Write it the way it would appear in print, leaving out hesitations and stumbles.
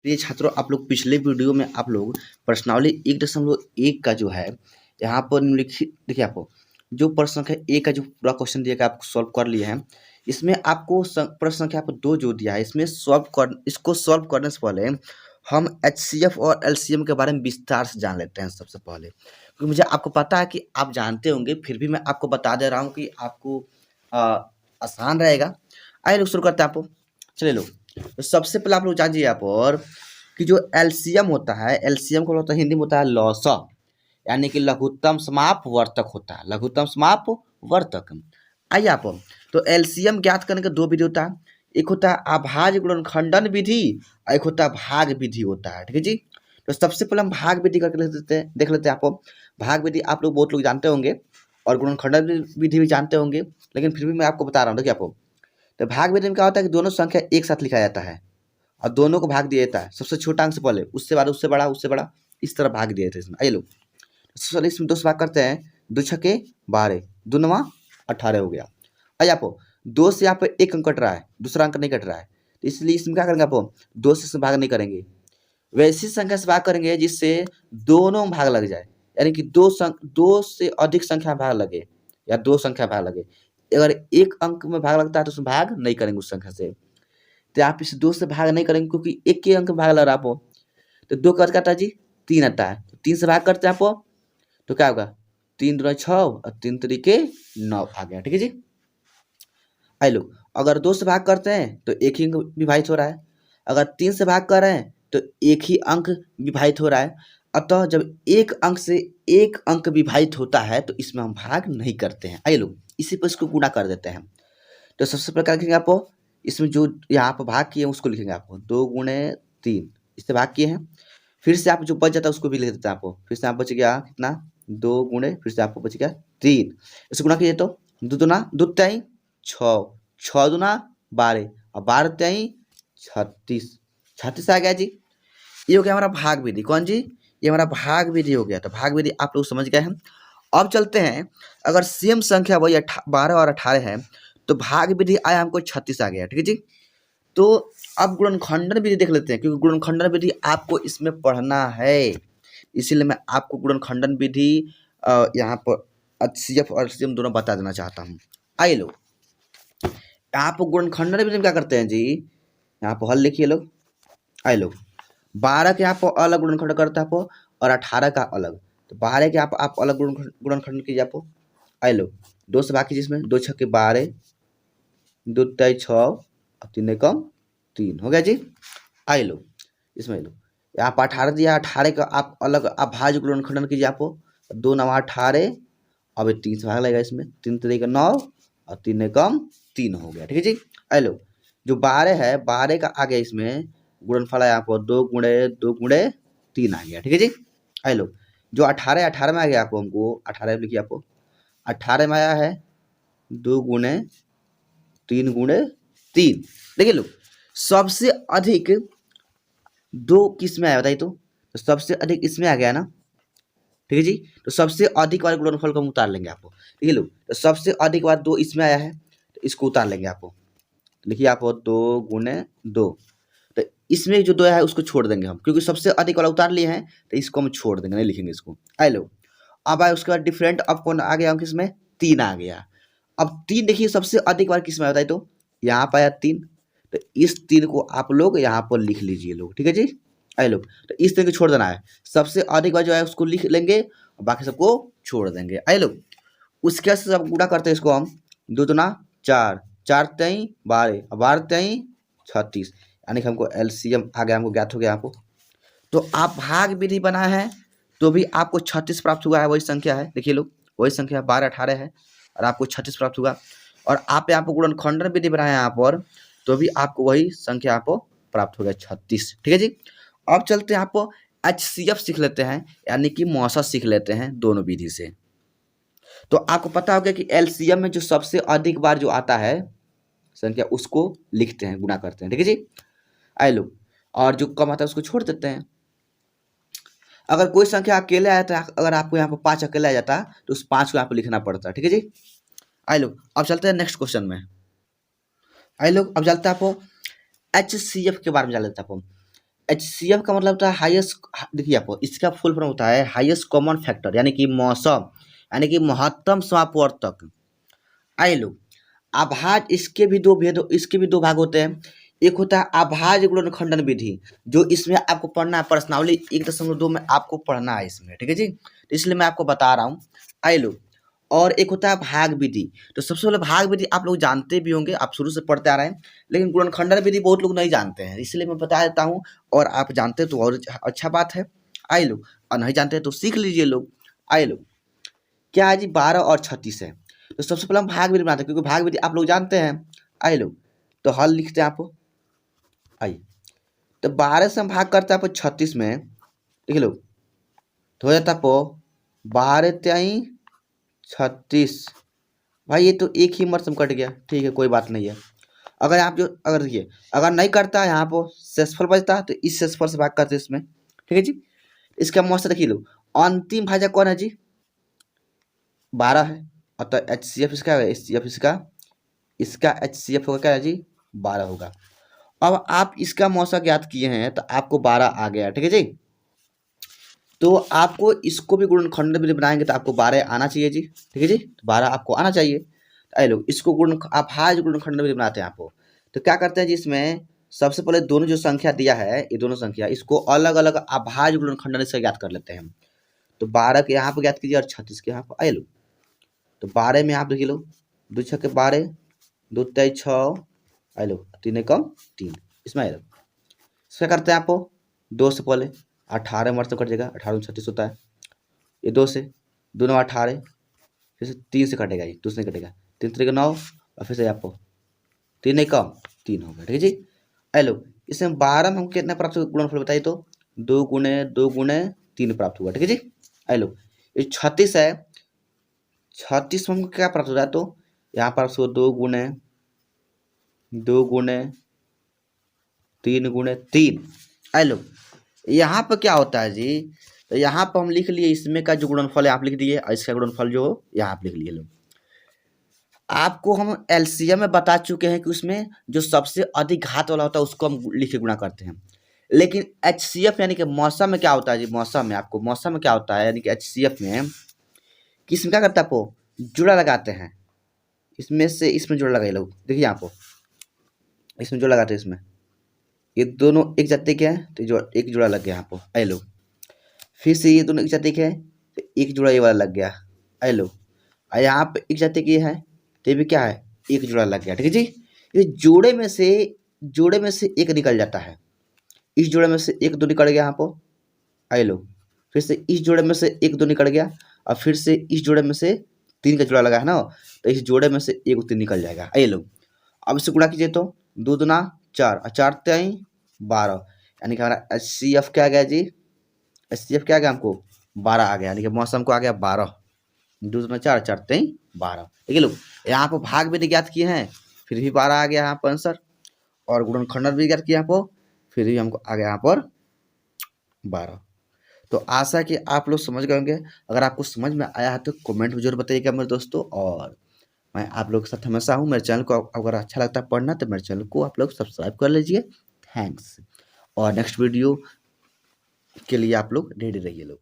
प्रिय छात्रों, आप लोग पिछले वीडियो में आप लोग प्रश्नावली 1.1 का जो है यहाँ पर निम्नलिखित देखिए आपको जो प्रश्न संख्या 1 का जो पूरा क्वेश्चन दिया गया आपको सॉल्व कर लिए हैं। इसमें आपको प्रश्न संख्या आपको 2 जो दिया है इसमें इसको सॉल्व करने से पहले हम एचसीएफ और एलसीएम के बारे में विस्तार से जान लेते हैं सबसे पहले, क्योंकि मुझे आपको पता है कि आप जानते होंगे, फिर भी मैं आपको बता दे रहा हूँ कि आपको आसान रहेगा। आइए लोग शुरू करते हैं। आपको चलिए लोग, तो सबसे पहले आप लोग जानिए यहाँ पर कि जो एलसीएम होता है, एलसीएम को होता है हिंदी में होता है लॉसा, यानी कि लघुत्तम समापवर्तक होता है, लघुत्तम समापवर्तक। आइए आप, तो एलसीएम ज्ञात करने का 2 विधि होता है, एक होता है अभाज्य गुणनखंडन विधि और एक होता है भाग विधि होता है। ठीक है जी। तो सबसे पहले हम भाग विधि करके देख लेते हैं। आपको भाग विधि आप लोग बहुत लोग जानते होंगे और गुणनखंडन विधि भी जानते होंगे, लेकिन फिर भी मैं आपको बता रहा हूँ। देखिए आपको, तो भाग विधि में क्या होता है कि दोनों संख्या एक साथ लिखा जाता है और दोनों को भाग दिया जाता है। सबसे छोटा अंक से पहले उससे बड़ा, उससे बड़ा, उससे बड़ा, इस तरह भाग दिए थे इसमें। आइए लोग, सबसे इसमें 2 से भाग करते हैं, 2 छक्के 12, 2 नवा 18 हो गया। आइए आपको 2 से यहाँ पे एक अंक कट रहा है, दूसरा अंक नहीं कट रहा है, तो इसलिए इसमें क्या करेंगे, आपको 2 से भाग नहीं करेंगे, वैसी संख्या से भाग करेंगे जिससे दोनों में भाग लग जाए, यानी कि 2 से अधिक संख्या में भाग लगे या 2 संख्या भाग लगे। अगर एक अंक में भाग लगता है तो उसमें भाग नहीं करेंगे उस संख्या से, तो आप इस 2 से भाग नहीं करेंगे क्योंकि एक के अंक में भाग लग रहा है आपको। तो 2 का अर्थ क्या आता है जी, 3 आता है, 3 से भाग करते हैं आपको तो क्या होगा, 3 दूना 6 और 3 तरीके 9 आ गया। ठीक है जी। आइए लो, अगर 2 से भाग करते हैं तो एक ही अंक विभाजित हो रहा है, अगर 3 से भाग कर रहे हैं तो एक ही अंक विभाजित हो रहा है। अतः जब एक अंक से एक अंक विभाजित होता है तो इसमें हम भाग नहीं करते हैं। आइए लोग, इसी पर इसको गुणा कर देते हैं। तो सबसे प्रकार लिखेंगे आपको, इसमें जो यहाँ पर भाग किए हैं उसको लिखेंगे आपको 2 गुणे 3, इससे भाग किए हैं। फिर से आप जो बच जाता है उसको भी लिख देते हैं आपको, फिर से आप बच गया कितना, 2 गुणे फिर से आपको बच गया 3, इससे गुणा कीजिए तो 2 दूना 2 3 6, 6 दूना 12 और 12 3 36, 36 आ गया जी। ये हो गया हमारा भाग विधि। कौन जी, ये हमारा भाग विधि हो गया। तो भाग विधि आप लोग समझ गए हैं। अब चलते हैं, अगर सेम संख्या वही 12 और 18 है तो भाग विधि आया हमको 36 आ गया। ठीक है जी। तो अब गुणनखंडन विधि देख लेते हैं, क्योंकि गुणनखंडन विधि आपको इसमें पढ़ना है, इसीलिए मैं आपको गुणनखंडन विधि यहाँ पर एचसीएफ और एलसीएम दोनों बता देना चाहता हूँ। आइए लोग, यहाँ पर गुणनखंडन विधि में क्या करते हैं जी, यहाँ पर हल लिखिए लोग। आइए लोग, 12 के यहाँ पर अलग गुणनखंड करते हैं आपको और 18 का अलग, तो 12 के यहाँ पर आप अलग गुणनखंड कीजिए आपको। आइए लोग, 2 से भाग कीजिए, इसमें 2 छक्के 12, 2 तय 6 और 3 कम 3 हो गया जी। आइए लो, इसमें लो यहाँ पर 18 दिया, 18 का आप अलग अभाज्य गुणनखंडन कीजिए आपको, 2 नवा 18, अब 3 से भाग लगेगा इसमें, 3 तरीके 9 और 3 कम 3 हो गया। ठीक है जी। आइए लो, जो 12 है 12 का आ गया इसमें गुणनफल है आपको 2 गुणे 2 गुणे 3 आ गया। ठीक है जी। आइए लो, जो 18 में आ गया आपको, हमको 18 लिखिए आपको, 18 में आया है 2 गुणे 3 गुणे 3। देखिए लो, सबसे अधिक 2 किस में आया बताइए तो सबसे अधिक इसमें आ गया ना। ठीक है जी। तो सबसे अधिक वाले गुणनफल को हम उतार लेंगे आपको। देखिए लो, तो सबसे अधिक बार 2 इसमें आया है तो इसको उतार लेंगे आपको। लिखिए आप 2 गुणे 2, तो इसमें जो 2 है उसको छोड़ देंगे हम, क्योंकि सबसे अधिक वाला उतार लिए हैं तो इसको हम छोड़ देंगे, नहीं लिखेंगे इसको। आए लो, अब आए उसके बाद डिफरेंट, अब कौन आ गया किसमें, 3 आ गया। अब 3 देखिए सबसे अधिक बार किस में आता है, तो यहाँ पर आया 3, तो इस 3 को आप लोग यहाँ पर लिख लीजिए लोग। ठीक है जी। आए लोग, तो इस 3 को छोड़ देना है, सबसे अधिक बार जो है उसको लिख लेंगे और बाकी सबको छोड़ देंगे। आए लोग, उसके बाद सब गुणा करते हैं इसको हम, 2 दूना 4, 4 3 12, 12 3 36, यानी कि हमको एलसीएम आ गया, हमको ज्ञात हो गया आपको। तो आप भाग विधि बना है तो भी आपको 36 प्राप्त हुआ है, वही संख्या है। देखिए लोग, वही संख्या 12 18 है और आपको 36 प्राप्त हुआ। और आप यहाँ पर गुणनखंडन विधि बनाए यहाँ पर तो भी आपको वही संख्या आपको प्राप्त हो गया 36। ठीक है जी। अब चलते हैं आपको एचसीएफ सीख लेते हैं, यानी कि मौसा सीख लेते हैं दोनों विधि से। तो आपको पता होगा कि एलसीएम में जो सबसे अधिक बार जो आता है संख्या उसको लिखते हैं, गुणा करते हैं। ठीक है जी। आए लोग, और जो कम आता है उसको छोड़ देते हैं। अगर कोई संख्या अकेले आया था, अगर आपको यहाँ पर 5 अकेले आ जाता तो उस 5 को यहाँ पर लिखना पड़ता। ठीक है जी। आए लोग, अब चलते हैं नेक्स्ट क्वेश्चन में। आए लोग, अब चलते हैं आपको एचसीएफ के बारे में जान लेते हैं आपको। HCF का मतलब होता है हाईएस्ट, देखिए आपको इसका फुल फॉर्म होता है हाईएस्ट कॉमन फैक्टर, यानी कि मौसम, यानी कि महत्तम समापवर्तक। आइए लो, अभाज्य, इसके भी दो भाग होते हैं। एक होता है अभाज्य गुणनखंडन विधि, जो इसमें आपको पढ़ना है, प्रश्नावली 1.2 में आपको पढ़ना है इसमें, ठीक है जी, तो इसलिए मैं आपको बता रहा हूँ। आइए लो, और एक होता है भाग विधि। तो सबसे पहले भाग विधि आप लोग जानते भी होंगे, आप शुरू से पढ़ते आ रहे हैं, लेकिन गुणनखंडन विधि बहुत लोग नहीं जानते हैं, इसलिए मैं बता देता हूँ। और आप जानते हैं तो और अच्छा बात है। आइए लो, और नहीं जानते हैं तो सीख लीजिए लोग। आइए लो, क्या है जी, 12 और 36 है। तो सबसे पहले हम भाग विधि बनाते हैं, क्योंकि भाग विधि आप लोग जानते हैं। आइए लो, तो हल लिखते हैं आप। आइए, तो 12 से हम भाग करते हैं आप 36 में, लिख लो, तो हो जाता है आपको 12 त्याई 36। भाई ये तो एक ही मर्सम कट गया, ठीक है, कोई बात नहीं है। अगर आप जो, अगर देखिए, अगर नहीं करता है यहाँ पर शेषफल बचता है, तो इस शेषफल से भाग करते हैं इसमें, ठीक है जी। इसका मौसम देखिए लो, अंतिम भाजक कौन है जी, 12 है, अतः HCF इसका है, HCF इसका HCF होगा क्या है जी, 12 होगा। अब आप इसका मौसा ज्ञात किए हैं तो आपको 12 आ गया, ठीक है जी। तो आपको इसको भी गुणनखंड में बनाएंगे तो आपको 12 आना चाहिए जी, ठीक है जी, तो 12 आपको आना चाहिए। तो लोग इसको अभाज्य गुणनखंड में बनाते हैं आपको। तो क्या करते हैं जी, इसमें सबसे पहले दोनों जो संख्या दिया है, ये दोनों संख्या, इसको अलग अलग अभाज्य गुणनखंड से ज्ञात कर लेते हैं। तो 12 के यहाँ पर ज्ञात कीजिए और 36 के यहाँ पर। आए लो, तो 12 में आप देखिए लो, 2 छक्के 12, 2 तेई 6, आए लो, 3 एकम 3, इसमें आए लो। क्या करते हैं आप, 2 से पहले 18 वर्ष तो कट जाएगा, 18 36 होता है, ये 2 से, 2 9 18, फिर से 3 से कटेगा, ये 2 से नहीं कटेगा, 3 3 9, और फिर से आपको 3 एकम 3 होगा, ठीक है जी। हेलो, इसमें 12 में हमको कितना प्राप्त होगा गुणनफल बताइए तो, 2 गुणे 2 गुणे 3 प्राप्त होगा, ठीक है जी। हेलो, ये 36 है, 36 में हमको क्या प्राप्त होता है, तो यहाँ पर 2 गुणे 2 गुणे 3 गुणे 3। हेलो, यहाँ पर क्या होता है जी, तो यहाँ पर हम लिख लिए इसमें का जो गुणनफल है आप लिख दिए, और इसका गुणनफल जो यहाँ आप लिख लिए। लो, आपको हम एलसीएम में बता चुके हैं कि उसमें जो सबसे अधिक घात वाला होता है उसको हम लिख के गुणा करते हैं। लेकिन HCF यानी कि मौसम में क्या होता है जी, मौसम में आपको, मौसम में क्या होता है यानी कि HCF में किसमें क्या करता है, आपको जुड़ा लगाते हैं, इसमें से इसमें जुड़ा लगाए लोग, देखिए आपको इसमें जुड़ा लगाते हैं, इसमें ये दोनों एक जाति के हैं तो जो एक जुड़ा लग गया यहाँ पर। आई लो, फिर से ये दोनों एक जाति के हैं तो एक जुड़ा ये वाला लग गया। आई लो, यहाँ पे एक जाति की है तो ये भी क्या है, एक जुड़ा लग गया, ठीक है जी। ये जोड़े में से एक निकल जाता है, इस जोड़े में से एक दो निकल गया यहाँ पर। आई लो, फिर से इस जोड़े में से एक दो निकल गया, और फिर से इस जोड़े में से 3 का जुड़ा लगा है ना, तो इस जोड़े में से 1 3 निकल जाएगा। आई लो, अब इसे गुणा कीजिए तो 2 दूना 4 और 4 तेई 12, यानी कि हमारा HCF क्या आ गया जी, HCF क्या आ गया हमको 12 आ गया, यानी कि मौसम को आ गया 12, 2 दूना 4 4 तेई 12। ठीक है लोग, यहाँ पर भाग भी ज्ञात किए हैं, फिर भी 12 आ गया यहाँ पर आंसर, और गुणनखंड भी ज्ञात किया यहाँ पर, फिर भी हमको आ गया यहाँ पर 12। तो आशा है कि आप लोग समझ गए होंगे। अगर आपको समझ में आया है तो कमेंट में जरूर बताइएगा मेरे दोस्तों, और मैं आप लोगों के साथ हमेशा हूँ। मेरे चैनल को अगर अच्छा लगता है पढ़ना तो मेरे चैनल को आप लोग सब्सक्राइब कर लीजिए। थैंक्स, और नेक्स्ट वीडियो के लिए आप लोग रेडी रहिए लोग।